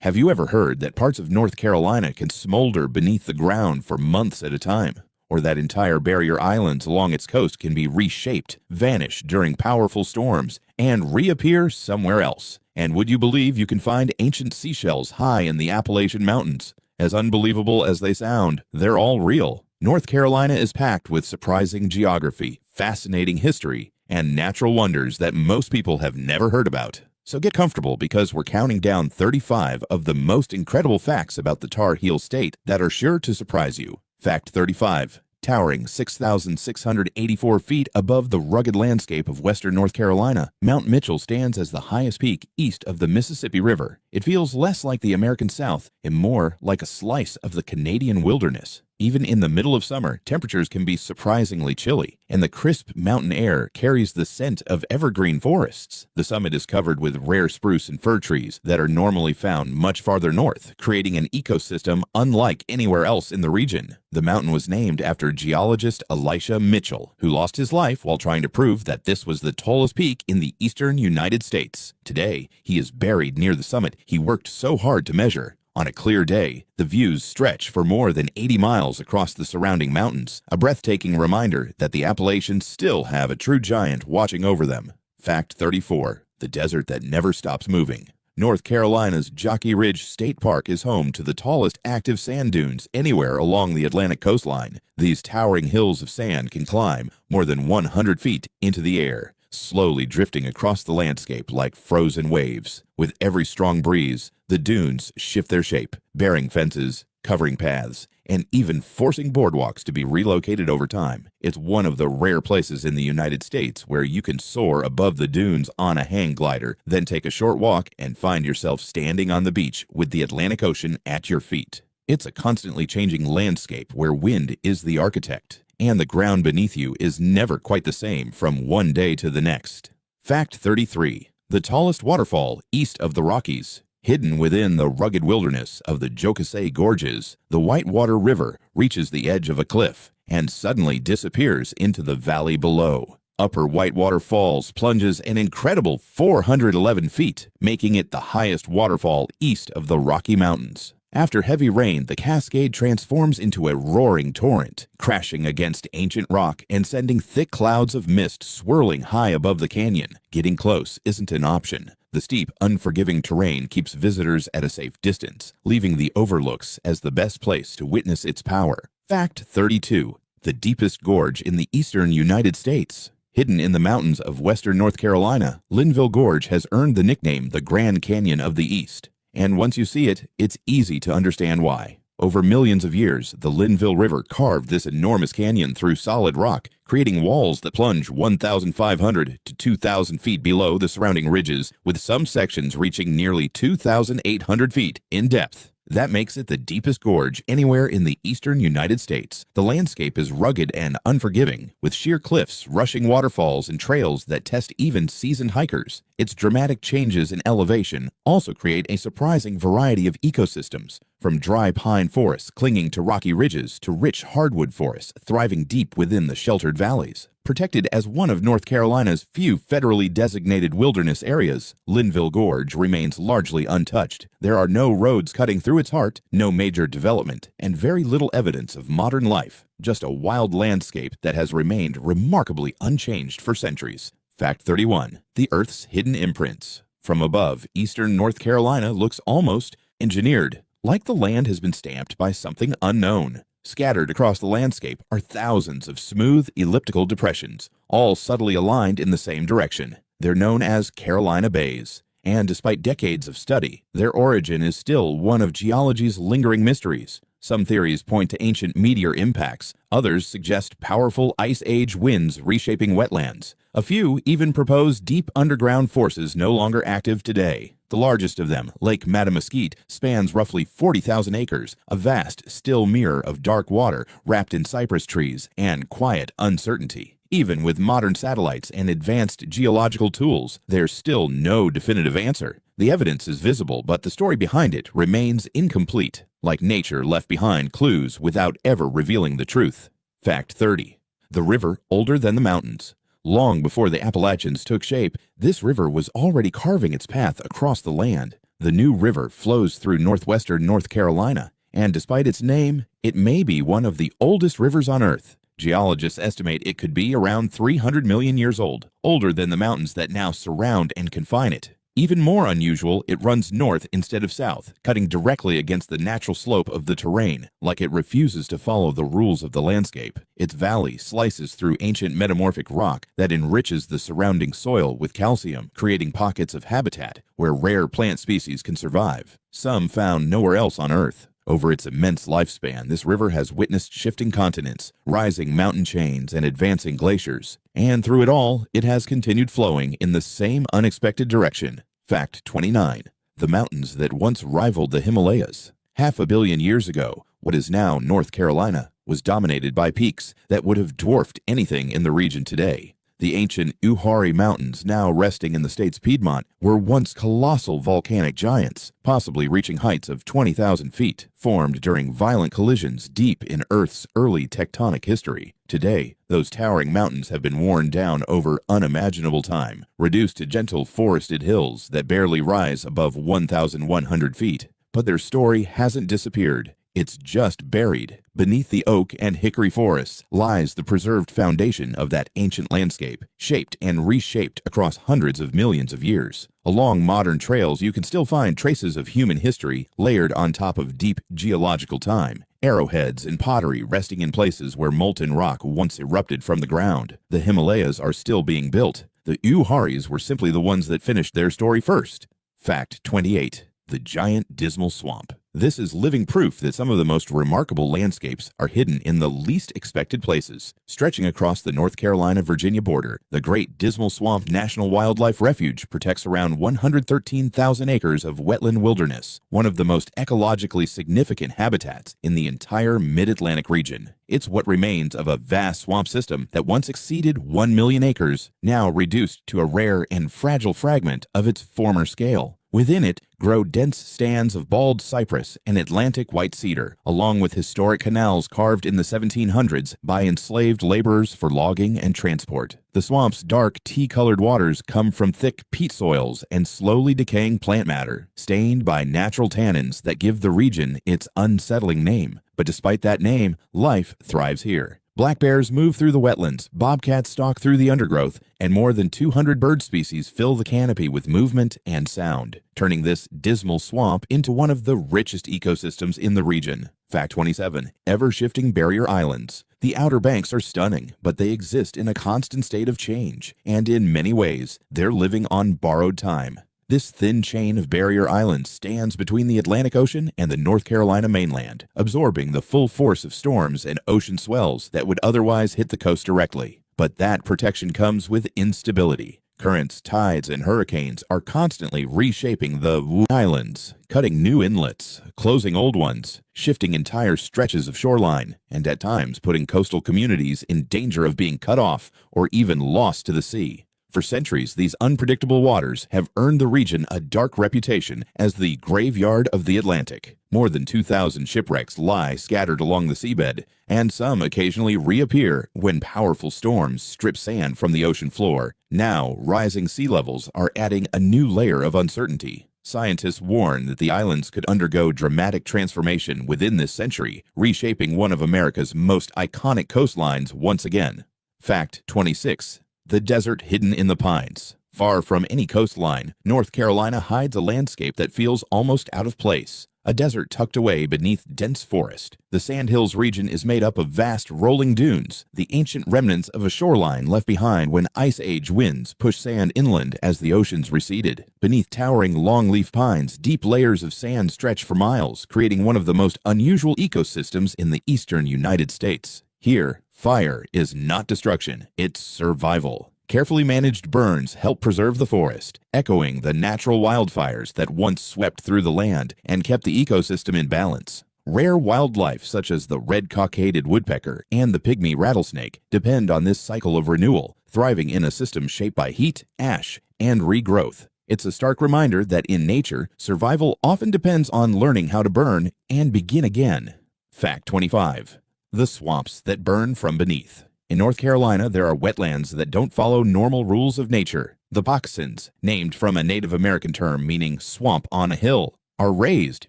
Have you ever heard that parts of North Carolina can smolder beneath the ground for months at a time? Or that entire barrier islands along its coast can be reshaped, vanish during powerful storms, and reappear somewhere else? And would you believe you can find ancient seashells high in the Appalachian Mountains? As unbelievable as they sound, they're all real. North Carolina is packed with surprising geography, fascinating history, and natural wonders that most people have never heard about. So get comfortable because we're counting down 35 of the most incredible facts about the Tar Heel State that are sure to surprise you. Fact 35. Towering 6,684 feet above the rugged landscape of western North Carolina, Mount Mitchell stands as the highest peak east of the Mississippi River. It feels less like the American South and more like a slice of the Canadian wilderness. Even in the middle of summer, temperatures can be surprisingly chilly, and the crisp mountain air carries the scent of evergreen forests. The summit is covered with rare spruce and fir trees that are normally found much farther north, creating an ecosystem unlike anywhere else in the region. The mountain was named after geologist Elisha Mitchell, who lost his life while trying to prove that this was the tallest peak in the eastern United States. Today, he is buried near the summit he worked so hard to measure. On a clear day, the views stretch for more than 80 miles across the surrounding mountains, a breathtaking reminder that the Appalachians still have a true giant watching over them. Fact 34. The desert that never stops moving. North Carolina's Jockey Ridge State Park is home to the tallest active sand dunes anywhere along the Atlantic coastline. These towering hills of sand can climb more than 100 feet into the air, slowly drifting across the landscape like frozen waves. With every strong breeze, the dunes shift their shape, bearing fences, covering paths, and even forcing boardwalks to be relocated over time. It's one of the rare places in the United States where you can soar above the dunes on a hang glider, then take a short walk and find yourself standing on the beach with the Atlantic Ocean at your feet. It's a constantly changing landscape where wind is the architect, and the ground beneath you is never quite the same from one day to the next. Fact 33. The tallest waterfall east of the Rockies. Hidden within the rugged wilderness of the Jocosay Gorges, the Whitewater River reaches the edge of a cliff and suddenly disappears into the valley below. Upper Whitewater Falls plunges an incredible 411 feet, making it the highest waterfall east of the Rocky Mountains. After heavy rain, the cascade transforms into a roaring torrent, crashing against ancient rock and sending thick clouds of mist swirling high above the canyon. Getting close isn't an option. The steep, unforgiving terrain keeps visitors at a safe distance, leaving the overlooks as the best place to witness its power. Fact 32. The deepest gorge in the eastern United States. Hidden in the mountains of western North Carolina, Linville Gorge has earned the nickname the Grand Canyon of the East. And once you see it, it's easy to understand why. Over millions of years, the Linville River carved this enormous canyon through solid rock, creating walls that plunge 1,500 to 2,000 feet below the surrounding ridges, with some sections reaching nearly 2,800 feet in depth. That makes it the deepest gorge anywhere in the eastern United States. The landscape is rugged and unforgiving, with sheer cliffs, rushing waterfalls, and trails that test even seasoned hikers. Its dramatic changes in elevation also create a surprising variety of ecosystems, from dry pine forests clinging to rocky ridges to rich hardwood forests thriving deep within the sheltered valleys. Protected as one of North Carolina's few federally designated wilderness areas, Linville Gorge remains largely untouched. There are no roads cutting through its heart, no major development, and very little evidence of modern life. Just a wild landscape that has remained remarkably unchanged for centuries. Fact 31. The Earth's hidden imprints. From above, eastern North Carolina looks almost engineered, like the land has been stamped by something unknown. Scattered across the landscape are thousands of smooth, elliptical depressions, all subtly aligned in the same direction. They're known as Carolina Bays, and despite decades of study, their origin is still one of geology's lingering mysteries. Some theories point to ancient meteor impacts, others suggest powerful Ice Age winds reshaping wetlands. A few even propose deep underground forces no longer active today. The largest of them, Lake Mattamuskeet, spans roughly 40,000 acres, a vast, still mirror of dark water wrapped in cypress trees and quiet uncertainty. Even with modern satellites and advanced geological tools, there's still no definitive answer. The evidence is visible, but the story behind it remains incomplete. Like nature left behind clues without ever revealing the truth. Fact 30. The river older than the mountains. Long before the Appalachians took shape, this river was already carving its path across the land. The New River flows through northwestern North Carolina, and despite its name, it may be one of the oldest rivers on Earth. Geologists estimate it could be around 300 million years old, older than the mountains that now surround and confine it. Even more unusual, it runs north instead of south, cutting directly against the natural slope of the terrain, like it refuses to follow the rules of the landscape. Its valley slices through ancient metamorphic rock that enriches the surrounding soil with calcium, creating pockets of habitat where rare plant species can survive, some found nowhere else on Earth. Over its immense lifespan, this river has witnessed shifting continents, rising mountain chains, and advancing glaciers. And through it all, it has continued flowing in the same unexpected direction. Fact 29. The mountains that once rivaled the Himalayas. 500 million years ago, what is now North Carolina was dominated by peaks that would have dwarfed anything in the region today. The ancient Uwharrie Mountains, now resting in the state's Piedmont, were once colossal volcanic giants, possibly reaching heights of 20,000 feet, formed during violent collisions deep in Earth's early tectonic history. Today, those towering mountains have been worn down over unimaginable time, reduced to gentle forested hills that barely rise above 1,100 feet. But their story hasn't disappeared. It's just buried. Beneath the oak and hickory forests lies the preserved foundation of that ancient landscape, shaped and reshaped across hundreds of millions of years. Along modern trails, you can still find traces of human history layered on top of deep geological time. Arrowheads and pottery resting in places where molten rock once erupted from the ground. The Himalayas are still being built. The Uwharries were simply the ones that finished their story first. Fact 28. The giant Dismal Swamp. This is living proof that some of the most remarkable landscapes are hidden in the least expected places. Stretching across the North Carolina-Virginia border, the Great Dismal Swamp National Wildlife Refuge protects around 113,000 acres of wetland wilderness, one of the most ecologically significant habitats in the entire mid-Atlantic region. It's what remains of a vast swamp system that once exceeded 1 million acres, now reduced to a rare and fragile fragment of its former scale. Within it grow dense stands of bald cypress and Atlantic white cedar, along with historic canals carved in the 1700s by enslaved laborers for logging and transport. The swamp's dark tea-colored waters come from thick peat soils and slowly decaying plant matter, stained by natural tannins that give the region its unsettling name. But despite that name, life thrives here. Black bears move through the wetlands, bobcats stalk through the undergrowth, and more than 200 bird species fill the canopy with movement and sound, turning this dismal swamp into one of the richest ecosystems in the region. Fact 27. Ever-shifting barrier islands. The Outer Banks are stunning, but they exist in a constant state of change, and in many ways, they're living on borrowed time. This thin chain of barrier islands stands between the Atlantic Ocean and the North Carolina mainland, absorbing the full force of storms and ocean swells that would otherwise hit the coast directly. But that protection comes with instability. Currents, tides, and hurricanes are constantly reshaping the islands, cutting new inlets, closing old ones, shifting entire stretches of shoreline, and at times putting coastal communities in danger of being cut off or even lost to the sea. For centuries, these unpredictable waters have earned the region a dark reputation as the graveyard of the Atlantic. More than 2,000 shipwrecks lie scattered along the seabed, and some occasionally reappear when powerful storms strip sand from the ocean floor. Now, rising sea levels are adding a new layer of uncertainty. Scientists warn that the islands could undergo dramatic transformation within this century, reshaping one of America's most iconic coastlines once again. Fact 26. The desert hidden in the pines. Far from any coastline, North Carolina hides a landscape that feels almost out of place. A desert tucked away beneath dense forest. The Sandhills region is made up of vast rolling dunes, the ancient remnants of a shoreline left behind when Ice Age winds pushed sand inland as the oceans receded. Beneath towering longleaf pines, deep layers of sand stretch for miles, creating one of the most unusual ecosystems in the eastern United States. Here, fire is not destruction, it's survival. Carefully managed burns help preserve the forest, echoing the natural wildfires that once swept through the land and kept the ecosystem in balance. Rare wildlife such as the red-cockaded woodpecker and the pygmy rattlesnake depend on this cycle of renewal, thriving in a system shaped by heat, ash, and regrowth. It's a stark reminder that in nature, survival often depends on learning how to burn and begin again. Fact 25. The swamps that burn from beneath. In North Carolina, there are wetlands that don't follow normal rules of nature. The moccasins, named from a Native American term meaning swamp on a hill, are raised,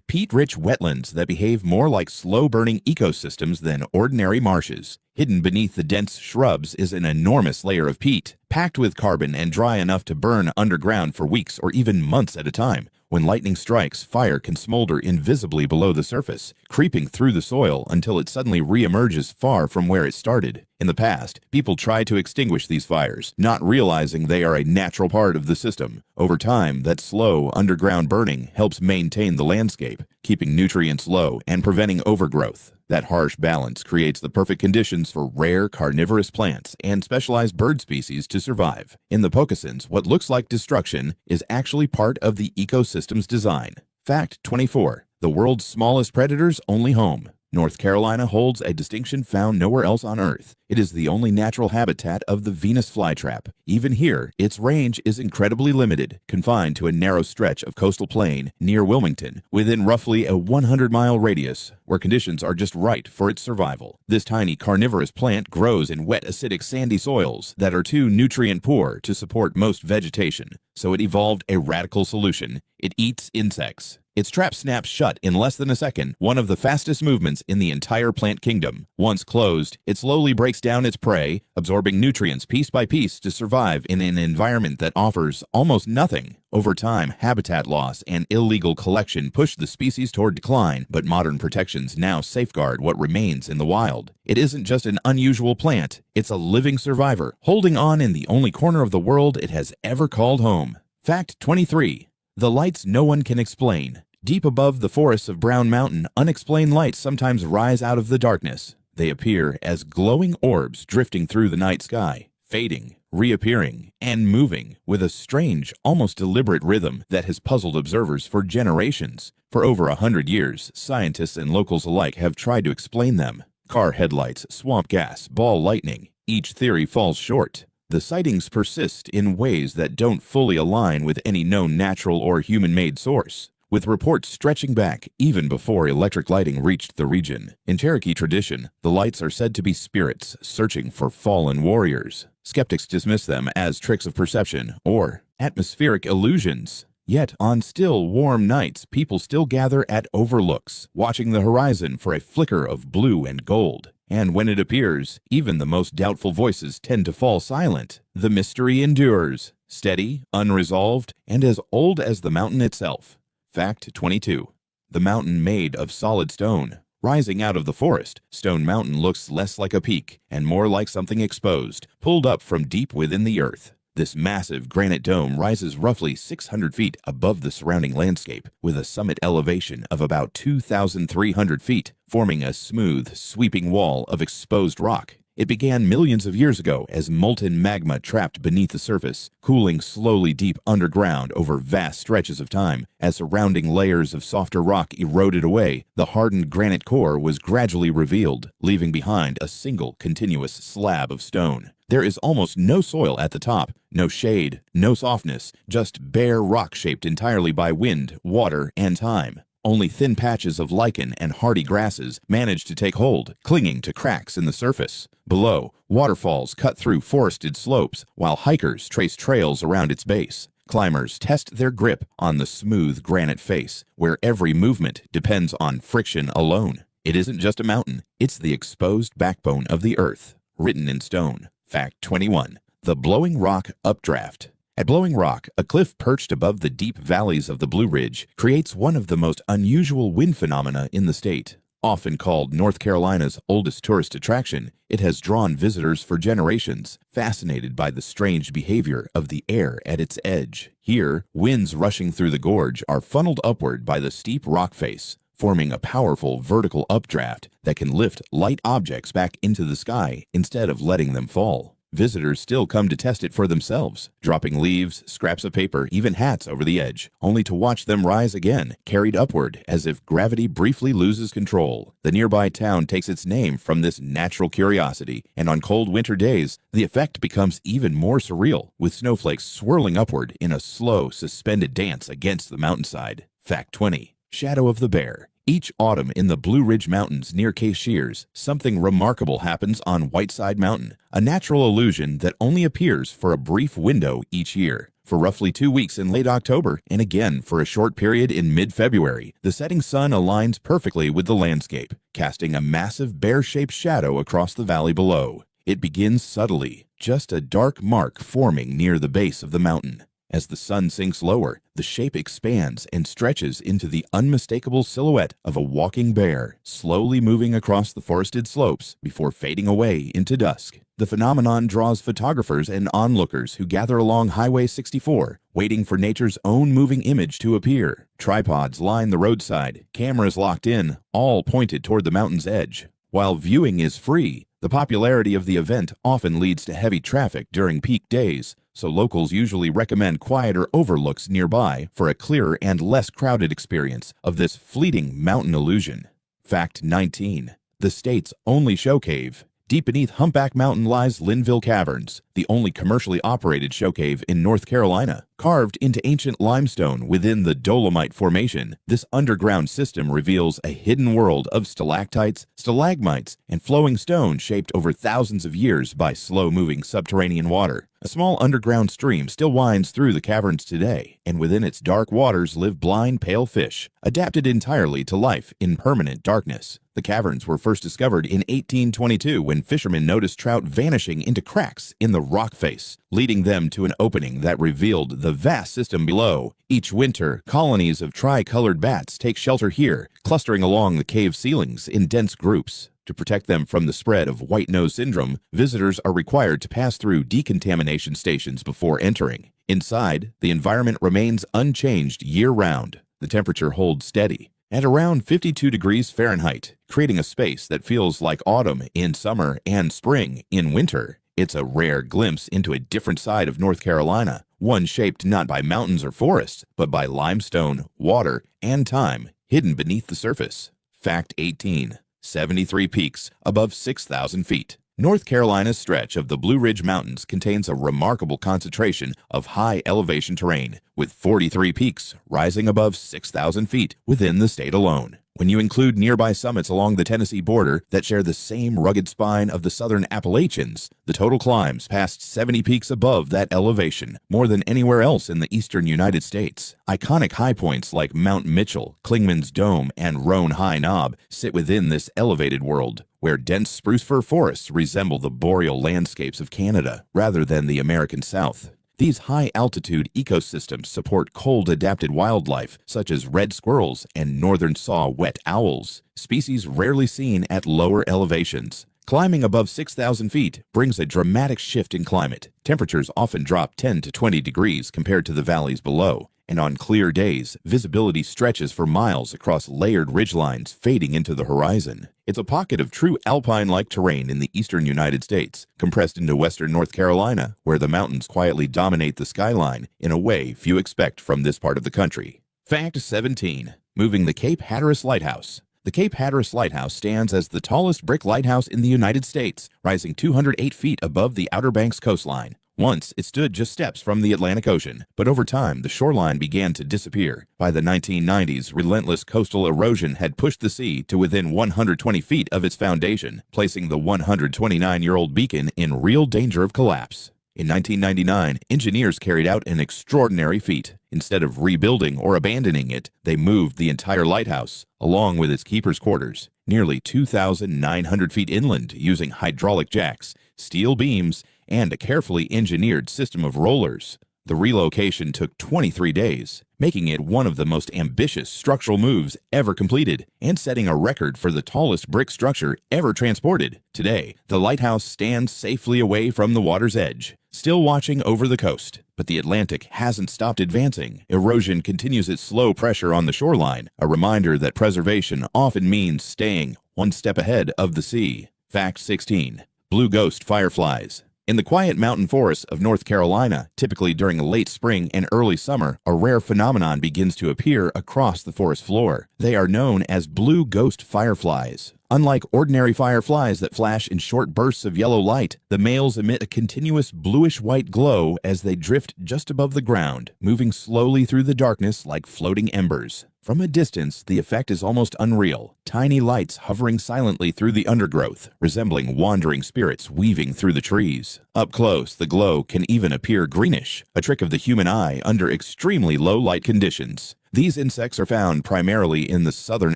peat-rich wetlands that behave more like slow-burning ecosystems than ordinary marshes. Hidden beneath the dense shrubs is an enormous layer of peat, packed with carbon and dry enough to burn underground for weeks or even months at a time. When lightning strikes, fire can smolder invisibly below the surface, creeping through the soil until it suddenly re-emerges far from where it started. In the past, people tried to extinguish these fires, not realizing they are a natural part of the system. Over time, that slow, underground burning helps maintain the landscape, keeping nutrients low and preventing overgrowth. That harsh balance creates the perfect conditions for rare carnivorous plants and specialized bird species to survive. In the Pocasins, what looks like destruction is actually part of the ecosystem's design. Fact 24. The world's smallest predator's only home. North Carolina holds a distinction found nowhere else on Earth. It is the only natural habitat of the Venus flytrap. Even here, its range is incredibly limited, confined to a narrow stretch of coastal plain near Wilmington, within roughly a 100-mile radius, where conditions are just right for its survival. This tiny carnivorous plant grows in wet, acidic, sandy soils that are too nutrient-poor to support most vegetation, so it evolved a radical solution. It eats insects. Its trap snaps shut in less than a second, one of the fastest movements in the entire plant kingdom. Once closed, it slowly breaks down its prey, absorbing nutrients piece by piece to survive in an environment that offers almost nothing. Over time, habitat loss and illegal collection push the species toward decline, but modern protections now safeguard what remains in the wild. It isn't just an unusual plant, it's a living survivor, holding on in the only corner of the world it has ever called home. Fact 23. The lights no one can explain. Deep above the forests of Brown Mountain, unexplained lights sometimes rise out of the darkness. They appear as glowing orbs drifting through the night sky, fading, reappearing, and moving with a strange, almost deliberate rhythm that has puzzled observers for generations. For over 100 years, scientists and locals alike have tried to explain them. Car headlights, swamp gas, ball lightning. Each theory falls short. The sightings persist in ways that don't fully align with any known natural or human-made source, with reports stretching back even before electric lighting reached the region. In Cherokee tradition, the lights are said to be spirits searching for fallen warriors. Skeptics dismiss them as tricks of perception or atmospheric illusions. Yet, on still, warm nights, people still gather at overlooks, watching the horizon for a flicker of blue and gold. And when it appears, even the most doubtful voices tend to fall silent. The mystery endures, steady, unresolved, and as old as the mountain itself. Fact 22. The mountain made of solid stone. Rising out of the forest, Stone Mountain looks less like a peak and more like something exposed, pulled up from deep within the earth. This massive granite dome rises roughly 600 feet above the surrounding landscape, with a summit elevation of about 2,300 feet, forming a smooth, sweeping wall of exposed rock. It began millions of years ago as molten magma trapped beneath the surface, cooling slowly deep underground over vast stretches of time. As surrounding layers of softer rock eroded away, the hardened granite core was gradually revealed, leaving behind a single continuous slab of stone. There is almost no soil at the top, no shade, no softness, just bare rock shaped entirely by wind, water, and time. Only thin patches of lichen and hardy grasses manage to take hold, clinging to cracks in the surface. Below, waterfalls cut through forested slopes, while hikers trace trails around its base. Climbers test their grip on the smooth granite face, where every movement depends on friction alone. It isn't just a mountain, it's the exposed backbone of the earth, written in stone. Fact 21. The Blowing Rock Updraft. At Blowing Rock, a cliff perched above the deep valleys of the Blue Ridge creates one of the most unusual wind phenomena in the state. Often called North Carolina's oldest tourist attraction, it has drawn visitors for generations, fascinated by the strange behavior of the air at its edge. Here, winds rushing through the gorge are funneled upward by the steep rock face, forming a powerful vertical updraft that can lift light objects back into the sky instead of letting them fall. Visitors still come to test it for themselves, dropping leaves, scraps of paper, even hats over the edge, only to watch them rise again, carried upward as if gravity briefly loses control. The nearby town takes its name from this natural curiosity, and on cold winter days, the effect becomes even more surreal, with snowflakes swirling upward in a slow, suspended dance against the mountainside. Fact 20. Shadow of the Bear. Each autumn in the Blue Ridge Mountains near Case Shears, something remarkable happens on Whiteside Mountain, a natural illusion that only appears for a brief window each year. for roughly 2 weeks in late October and again for a short period in mid-February. The setting sun aligns perfectly with the landscape, casting a massive bear-shaped shadow across the valley below. It begins subtly, just a dark mark forming near the base of the mountain. As the sun sinks lower, the shape expands and stretches into the unmistakable silhouette of a walking bear, slowly moving across the forested slopes before fading away into dusk. The phenomenon draws photographers and onlookers who gather along Highway 64, waiting for nature's own moving image to appear. Tripods line the roadside, cameras locked in, all pointed toward the mountain's edge. While viewing is free, the popularity of the event often leads to heavy traffic during peak days, so locals usually recommend quieter overlooks nearby for a clearer and less crowded experience of this fleeting mountain illusion. Fact 19. The state's only show cave. Deep beneath Humpback Mountain lies Linville Caverns, the only commercially operated show cave in North Carolina. Carved into ancient limestone within the Dolomite Formation, this underground system reveals a hidden world of stalactites, stalagmites, and flowing stone shaped over thousands of years by slow-moving subterranean water. A small underground stream still winds through the caverns today, and within its dark waters live blind, pale fish, adapted entirely to life in permanent darkness. The caverns were first discovered in 1822 when fishermen noticed trout vanishing into cracks in the rock face, leading them to an opening that revealed the vast system below. Each winter, colonies of tri-colored bats take shelter here, clustering along the cave ceilings in dense groups. To protect them from the spread of white nose syndrome, visitors are required to pass through decontamination stations before entering. Inside, the environment remains unchanged year-round. The temperature holds steady at around 52 degrees Fahrenheit, creating a space that feels like autumn in summer and spring in winter. It's a rare glimpse into a different side of North Carolina, one shaped not by mountains or forests, but by limestone, water, and time hidden beneath the surface. Fact 18. 73 peaks above 6,000 feet. North Carolina's stretch of the Blue Ridge Mountains contains a remarkable concentration of high elevation terrain, with 43 peaks rising above 6,000 feet within the state alone. When you include nearby summits along the Tennessee border that share the same rugged spine of the southern Appalachians, the total climbs past 70 peaks above that elevation, more than anywhere else in the eastern United States. Iconic high points like Mount Mitchell, Clingman's Dome, and Roan High Knob sit within this elevated world, where dense spruce fir forests resemble the boreal landscapes of Canada rather than the American South. These high-altitude ecosystems support cold-adapted wildlife such as red squirrels and northern saw-whet owls, species rarely seen at lower elevations. Climbing above 6,000 feet brings a dramatic shift in climate. Temperatures often drop 10 to 20 degrees compared to the valleys below, and on clear days, visibility stretches for miles across layered ridgelines fading into the horizon. It's a pocket of true alpine-like terrain in the eastern United States, compressed into western North Carolina, where the mountains quietly dominate the skyline in a way few expect from this part of the country. Fact 17. Moving the Cape Hatteras Lighthouse. The Cape Hatteras Lighthouse stands as the tallest brick lighthouse in the United States, rising 208 feet above the Outer Banks coastline. Once, it stood just steps from the Atlantic Ocean, but over time, the shoreline began to disappear. By the 1990s, relentless coastal erosion had pushed the sea to within 120 feet of its foundation, placing the 129-year-old beacon in real danger of collapse. In 1999, engineers carried out an extraordinary feat. Instead of rebuilding or abandoning it, they moved the entire lighthouse, along with its keeper's quarters, nearly 2,900 feet inland using hydraulic jacks, steel beams, and a carefully engineered system of rollers. The relocation took 23 days, making it one of the most ambitious structural moves ever completed and setting a record for the tallest brick structure ever transported. Today, the lighthouse stands safely away from the water's edge, still watching over the coast. But the Atlantic hasn't stopped advancing. Erosion continues its slow pressure on the shoreline, a reminder that preservation often means staying one step ahead of the sea. Fact 16. Blue ghost fireflies. In the quiet mountain forests of North Carolina, typically during late spring and early summer, a rare phenomenon begins to appear across the forest floor. They are known as blue ghost fireflies. Unlike ordinary fireflies that flash in short bursts of yellow light, the males emit a continuous bluish-white glow as they drift just above the ground, moving slowly through the darkness like floating embers. From a distance, the effect is almost unreal. Tiny lights hovering silently through the undergrowth, resembling wandering spirits weaving through the trees. Up close, the glow can even appear greenish, a trick of the human eye under extremely low light conditions. These insects are found primarily in the southern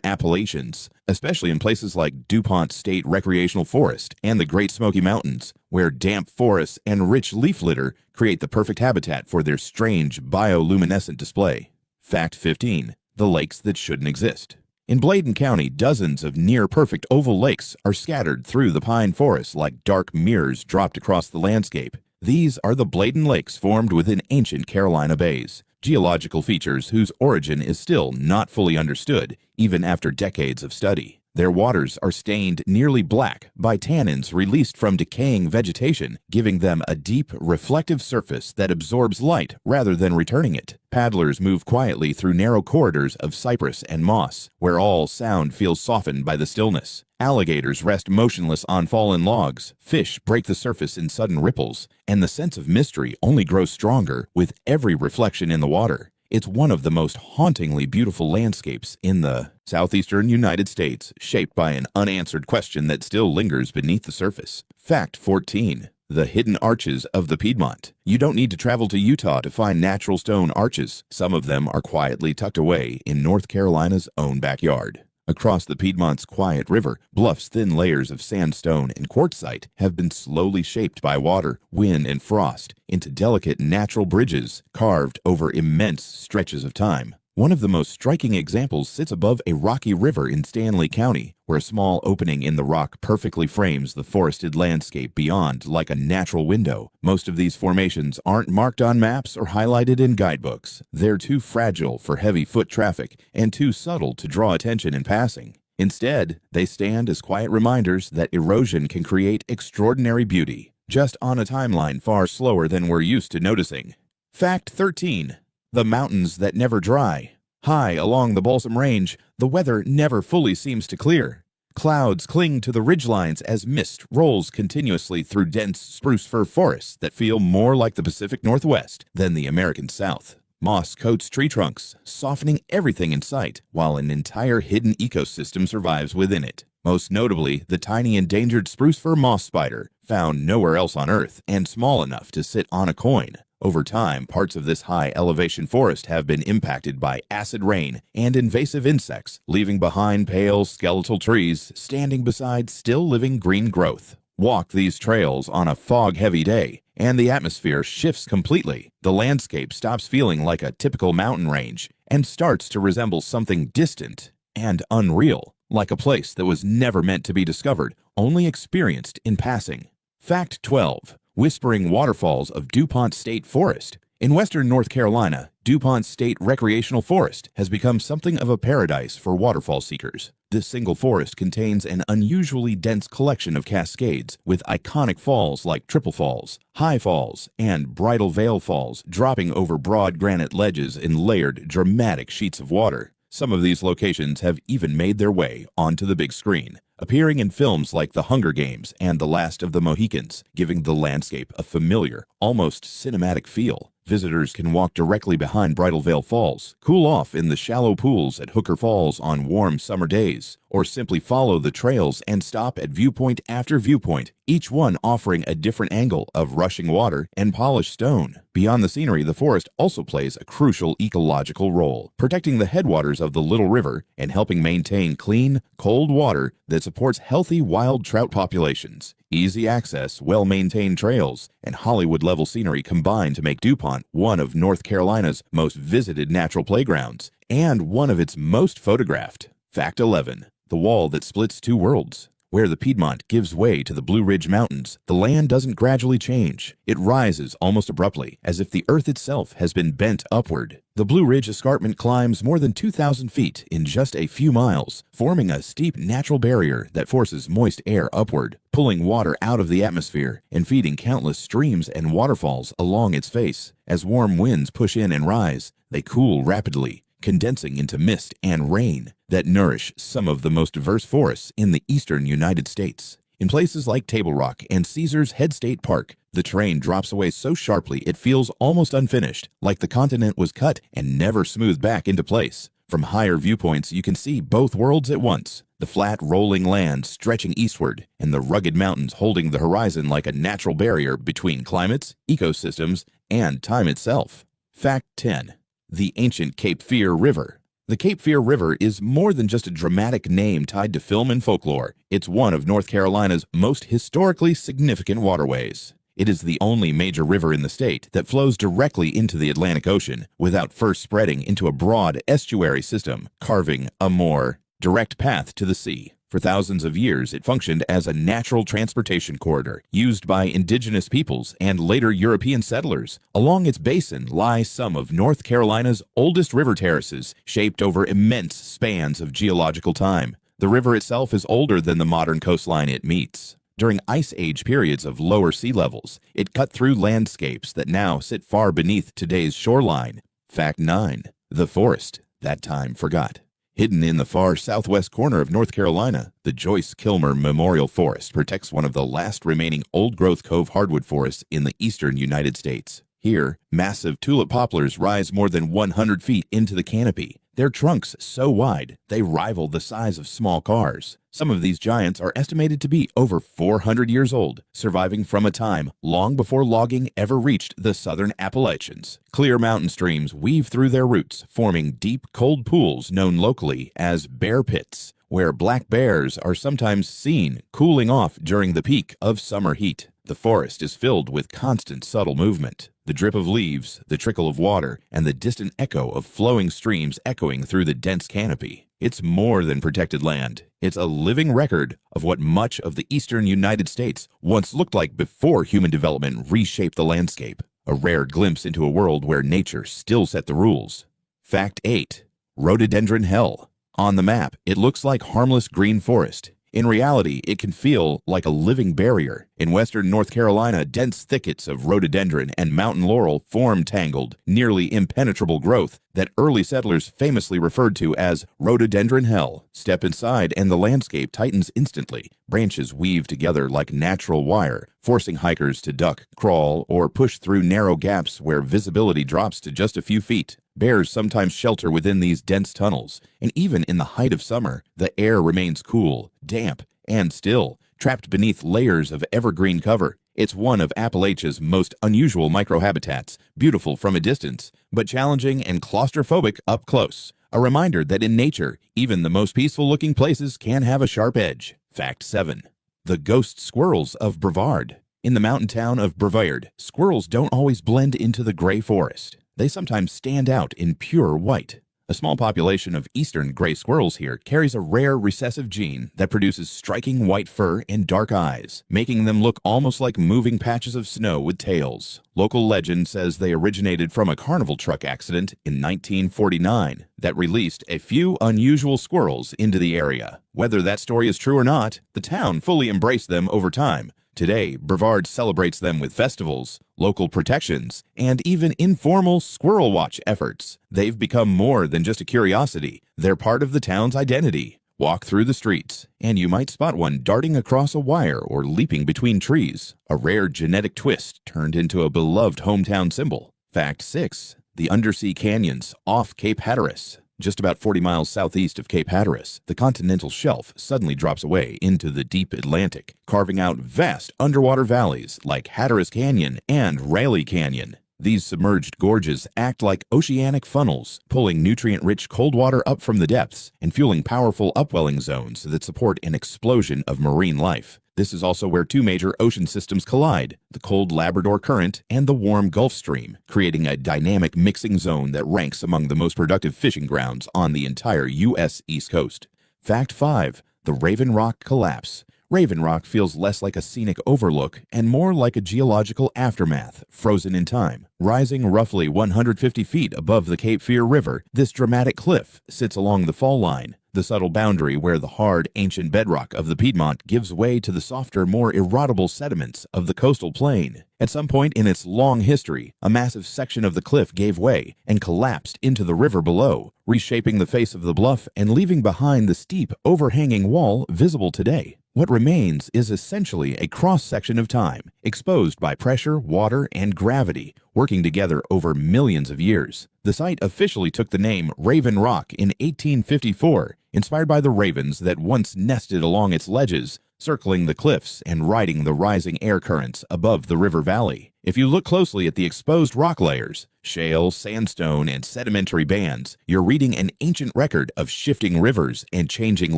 Appalachians, especially in places like DuPont State Recreational Forest and the Great Smoky Mountains, where damp forests and rich leaf litter create the perfect habitat for their strange bioluminescent display. Fact 15. The lakes that shouldn't exist. In Bladen County, dozens of near-perfect oval lakes are scattered through the pine forest like dark mirrors dropped across the landscape. These are the Bladen Lakes formed within ancient Carolina bays, geological features whose origin is still not fully understood, even after decades of study. Their waters are stained nearly black by tannins released from decaying vegetation, giving them a deep, reflective surface that absorbs light rather than returning it. Paddlers move quietly through narrow corridors of cypress and moss, where all sound feels softened by the stillness. Alligators rest motionless on fallen logs, fish break the surface in sudden ripples, and the sense of mystery only grows stronger with every reflection in the water. It's one of the most hauntingly beautiful landscapes in the southeastern United States, shaped by an unanswered question that still lingers beneath the surface. Fact 14. The hidden arches of the Piedmont. You don't need to travel to Utah to find natural stone arches. Some of them are quietly tucked away in North Carolina's own backyard. Across the Piedmont's quiet river, bluffs' thin layers of sandstone and quartzite have been slowly shaped by water, wind, and frost into delicate natural bridges carved over immense stretches of time. One of the most striking examples sits above a rocky river in Stanley County, where a small opening in the rock perfectly frames the forested landscape beyond like a natural window. Most of these formations aren't marked on maps or highlighted in guidebooks. They're too fragile for heavy foot traffic and too subtle to draw attention in passing. Instead, they stand as quiet reminders that erosion can create extraordinary beauty, just on a timeline far slower than we're used to noticing. Fact 13. The mountains that never dry. High along the Balsam Range, the weather never fully seems to clear. Clouds cling to the ridgelines as mist rolls continuously through dense spruce fir forests that feel more like the Pacific Northwest than the American South. Moss coats tree trunks, softening everything in sight, while an entire hidden ecosystem survives within it. Most notably, the tiny endangered spruce fir moss spider, found nowhere else on Earth and small enough to sit on a coin. Over time, parts of this high-elevation forest have been impacted by acid rain and invasive insects, leaving behind pale, skeletal trees standing beside still-living green growth. Walk these trails on a fog-heavy day, and the atmosphere shifts completely. The landscape stops feeling like a typical mountain range and starts to resemble something distant and unreal, like a place that was never meant to be discovered, only experienced in passing. Fact 12. Whispering Waterfalls of DuPont State Forest. In western North Carolina, DuPont State Recreational Forest has become something of a paradise for waterfall seekers. This single forest contains an unusually dense collection of cascades, with iconic falls like Triple Falls, High Falls, and Bridal Veil Falls dropping over broad granite ledges in layered, dramatic sheets of water. Some of these locations have even made their way onto the big screen, appearing in films like The Hunger Games and The Last of the Mohicans, giving the landscape a familiar, almost cinematic feel. Visitors can walk directly behind Bridal Veil Falls, cool off in the shallow pools at Hooker Falls on warm summer days, or simply follow the trails and stop at viewpoint after viewpoint, each one offering a different angle of rushing water and polished stone. Beyond the scenery, the forest also plays a crucial ecological role, protecting the headwaters of the Little River and helping maintain clean, cold water that supports healthy wild trout populations. Easy access, well-maintained trails, and Hollywood-level scenery combine to make DuPont one of North Carolina's most visited natural playgrounds and one of its most photographed. Fact 11. The wall that splits two worlds. Where the Piedmont gives way to the Blue Ridge Mountains, the land doesn't gradually change. It rises almost abruptly, as if the earth itself has been bent upward. The Blue Ridge escarpment climbs more than 2,000 feet in just a few miles, forming a steep natural barrier that forces moist air upward, pulling water out of the atmosphere and feeding countless streams and waterfalls along its face. As warm winds push in and rise, they cool rapidly, condensing into mist and rain that nourish some of the most diverse forests in the eastern United States. In places like Table Rock and Caesars Head State Park, the terrain drops away so sharply it feels almost unfinished, like the continent was cut and never smoothed back into place. From higher viewpoints, you can see both worlds at once, the flat, rolling land stretching eastward and the rugged mountains holding the horizon like a natural barrier between climates, ecosystems, and time itself. Fact 10. The ancient Cape Fear River. The Cape Fear River is more than just a dramatic name tied to film and folklore. It's one of North Carolina's most historically significant waterways. It is the only major river in the state that flows directly into the Atlantic Ocean without first spreading into a broad estuary system, carving a more direct path to the sea. For thousands of years, it functioned as a natural transportation corridor used by indigenous peoples and later European settlers. Along its basin lie some of North Carolina's oldest river terraces, shaped over immense spans of geological time. The river itself is older than the modern coastline it meets. During Ice Age periods of lower sea levels, it cut through landscapes that now sit far beneath today's shoreline. Fact 9. The forest that time forgot. Hidden in the far southwest corner of North Carolina, the Joyce Kilmer Memorial Forest protects one of the last remaining old-growth cove hardwood forests in the eastern United States. Here, massive tulip poplars rise more than 100 feet into the canopy, their trunks so wide they rival the size of small cars. Some of these giants are estimated to be over 400 years old, surviving from a time long before logging ever reached the southern Appalachians. Clear mountain streams weave through their roots, forming deep, cold pools known locally as bear pits, where black bears are sometimes seen cooling off during the peak of summer heat. The forest is filled with constant subtle movement. The drip of leaves, the trickle of water, and the distant echo of flowing streams echoing through the dense canopy. It's more than protected land. It's a living record of what much of the eastern United States once looked like before human development reshaped the landscape. A rare glimpse into a world where nature still set the rules. Fact 8. Rhododendron Hell. On the map, it looks like harmless green forest. In reality, it can feel like a living barrier. In western North Carolina, dense thickets of rhododendron and mountain laurel form tangled, nearly impenetrable growth that early settlers famously referred to as rhododendron hell. Step inside and the landscape tightens instantly. Branches weave together like natural wire, forcing hikers to duck, crawl, or push through narrow gaps where visibility drops to just a few feet. Bears sometimes shelter within these dense tunnels, and even in the height of summer, the air remains cool, damp, and still, trapped beneath layers of evergreen cover. It's one of Appalachia's most unusual microhabitats, beautiful from a distance, but challenging and claustrophobic up close. A reminder that in nature, even the most peaceful-looking places can have a sharp edge. Fact 7. The ghost squirrels of Brevard. In the mountain town of Brevard, squirrels don't always blend into the gray forest. They sometimes stand out in pure white. A small population of eastern gray squirrels here carries a rare recessive gene that produces striking white fur and dark eyes, making them look almost like moving patches of snow with tails. Local legend says they originated from a carnival truck accident in 1949 that released a few unusual squirrels into the area. Whether that story is true or not, the town fully embraced them over time. Today, Brevard celebrates them with festivals, local protections, and even informal squirrel watch efforts. They've become more than just a curiosity. They're part of the town's identity. Walk through the streets, and you might spot one darting across a wire or leaping between trees. A rare genetic twist turned into a beloved hometown symbol. Fact 6. The undersea canyons off Cape Hatteras. Just about 40 miles southeast of Cape Hatteras, the continental shelf suddenly drops away into the deep Atlantic, carving out vast underwater valleys like Hatteras Canyon and Raleigh Canyon. These submerged gorges act like oceanic funnels, pulling nutrient-rich cold water up from the depths and fueling powerful upwelling zones that support an explosion of marine life. This is also where two major ocean systems collide, the cold Labrador Current and the warm Gulf Stream, creating a dynamic mixing zone that ranks among the most productive fishing grounds on the entire U.S. East Coast. Fact 5. The Raven Rock Collapse. Raven Rock feels less like a scenic overlook and more like a geological aftermath, frozen in time. Rising roughly 150 feet above the Cape Fear River, this dramatic cliff sits along the fall line, the subtle boundary where the hard, ancient bedrock of the Piedmont gives way to the softer, more erodible sediments of the coastal plain. At some point in its long history, a massive section of the cliff gave way and collapsed into the river below, reshaping the face of the bluff and leaving behind the steep, overhanging wall visible today. What remains is essentially a cross-section of time, exposed by pressure, water, and gravity, working together over millions of years. The site officially took the name Raven Rock in 1854, inspired by the ravens that once nested along its ledges, circling the cliffs and riding the rising air currents above the river valley. If you look closely at the exposed rock layers, shale, sandstone, and sedimentary bands, you're reading an ancient record of shifting rivers and changing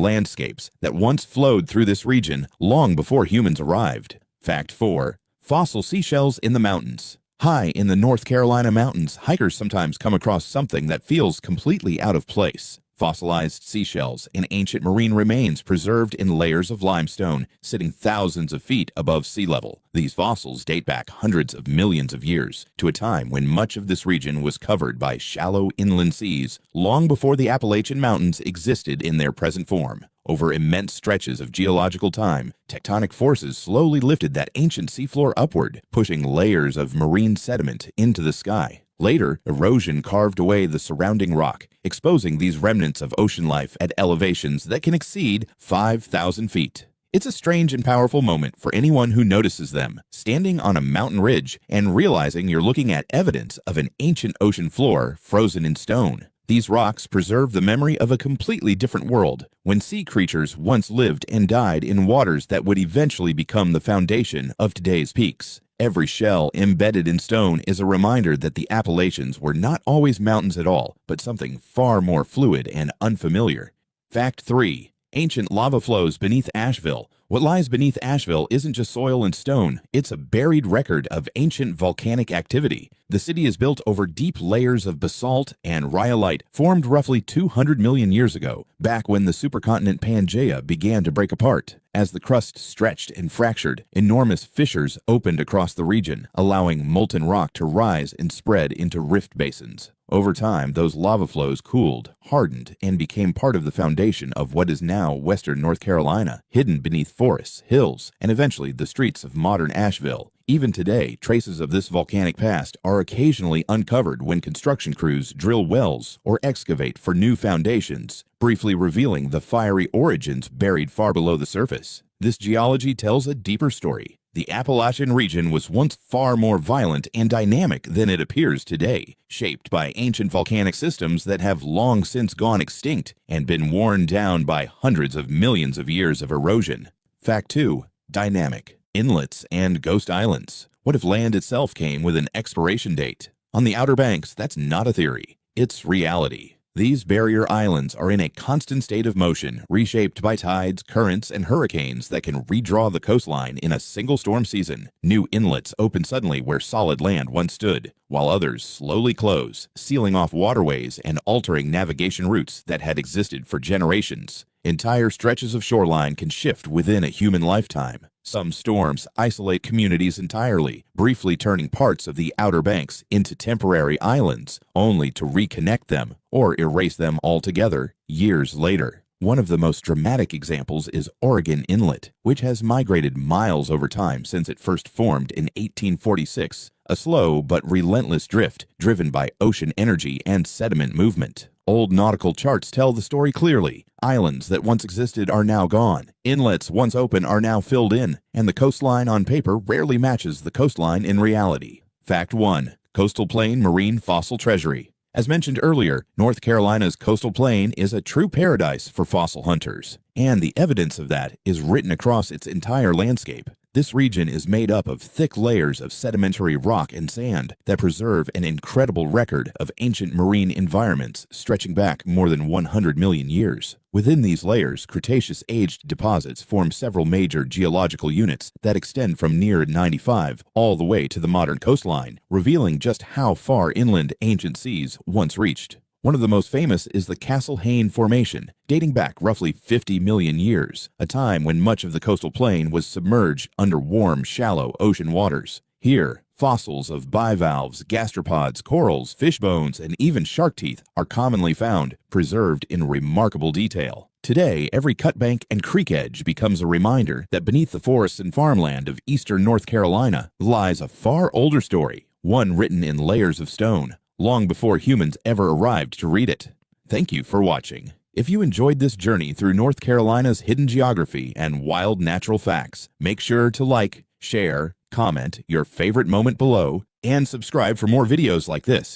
landscapes that once flowed through this region long before humans arrived. Fact 4. Fossil seashells in the mountains. High in the North Carolina mountains, hikers sometimes come across something that feels completely out of place. Fossilized seashells and ancient marine remains preserved in layers of limestone sitting thousands of feet above sea level. These fossils date back hundreds of millions of years to a time when much of this region was covered by shallow inland seas long before the Appalachian Mountains existed in their present form. Over immense stretches of geological time, tectonic forces slowly lifted that ancient seafloor upward, pushing layers of marine sediment into the sky. Later, erosion carved away the surrounding rock, exposing these remnants of ocean life at elevations that can exceed 5,000 feet. It's a strange and powerful moment for anyone who notices them, standing on a mountain ridge and realizing you're looking at evidence of an ancient ocean floor frozen in stone. These rocks preserve the memory of a completely different world, when sea creatures once lived and died in waters that would eventually become the foundation of today's peaks. Every shell embedded in stone is a reminder that the Appalachians were not always mountains at all, but something far more fluid and unfamiliar. Fact 3. Ancient lava flows beneath Asheville. What lies beneath Asheville isn't just soil and stone, it's a buried record of ancient volcanic activity. The city is built over deep layers of basalt and rhyolite formed roughly 200 million years ago, back when the supercontinent Pangaea began to break apart. As the crust stretched and fractured, enormous fissures opened across the region, allowing molten rock to rise and spread into rift basins. Over time, those lava flows cooled, hardened, and became part of the foundation of what is now western North Carolina, hidden beneath forests, hills, and eventually the streets of modern Asheville. Even today, traces of this volcanic past are occasionally uncovered when construction crews drill wells or excavate for new foundations, briefly revealing the fiery origins buried far below the surface. This geology tells a deeper story. The Appalachian region was once far more violent and dynamic than it appears today, shaped by ancient volcanic systems that have long since gone extinct and been worn down by hundreds of millions of years of erosion. Fact 2. Dynamic. Inlets and ghost islands. What if land itself came with an expiration date? On the Outer Banks, that's not a theory. It's reality. These barrier islands are in a constant state of motion, reshaped by tides, currents, and hurricanes that can redraw the coastline in a single storm season. New inlets open suddenly where solid land once stood, while others slowly close, sealing off waterways and altering navigation routes that had existed for generations. Entire stretches of shoreline can shift within a human lifetime. Some storms isolate communities entirely, briefly turning parts of the Outer Banks into temporary islands, only to reconnect them or erase them altogether years later. One of the most dramatic examples is Oregon Inlet, which has migrated miles over time since it first formed in 1846, a slow but relentless drift driven by ocean energy and sediment movement. Old nautical charts tell the story clearly. Islands that once existed are now gone. Inlets once open are now filled in, and the coastline on paper rarely matches the coastline in reality. Fact 1. Coastal Plain Marine Fossil Treasury. As mentioned earlier, North Carolina's coastal plain is a true paradise for fossil hunters, and the evidence of that is written across its entire landscape. This region is made up of thick layers of sedimentary rock and sand that preserve an incredible record of ancient marine environments stretching back more than 100 million years. Within these layers, Cretaceous-aged deposits form several major geological units that extend from near 95 all the way to the modern coastline, revealing just how far inland ancient seas once reached. One of the most famous is the Castle Hayne Formation, dating back roughly 50 million years, a time when much of the coastal plain was submerged under warm, shallow ocean waters. Here, fossils of bivalves, gastropods, corals, fish bones, and even shark teeth are commonly found, preserved in remarkable detail. Today, every cutbank and creek edge becomes a reminder that beneath the forests and farmland of eastern North Carolina lies a far older story, one written in layers of stone, long before humans ever arrived to read it. Thank you for watching. If you enjoyed this journey through North Carolina's hidden geography and wild natural facts, make sure to like, share, comment your favorite moment below, and subscribe for more videos like this.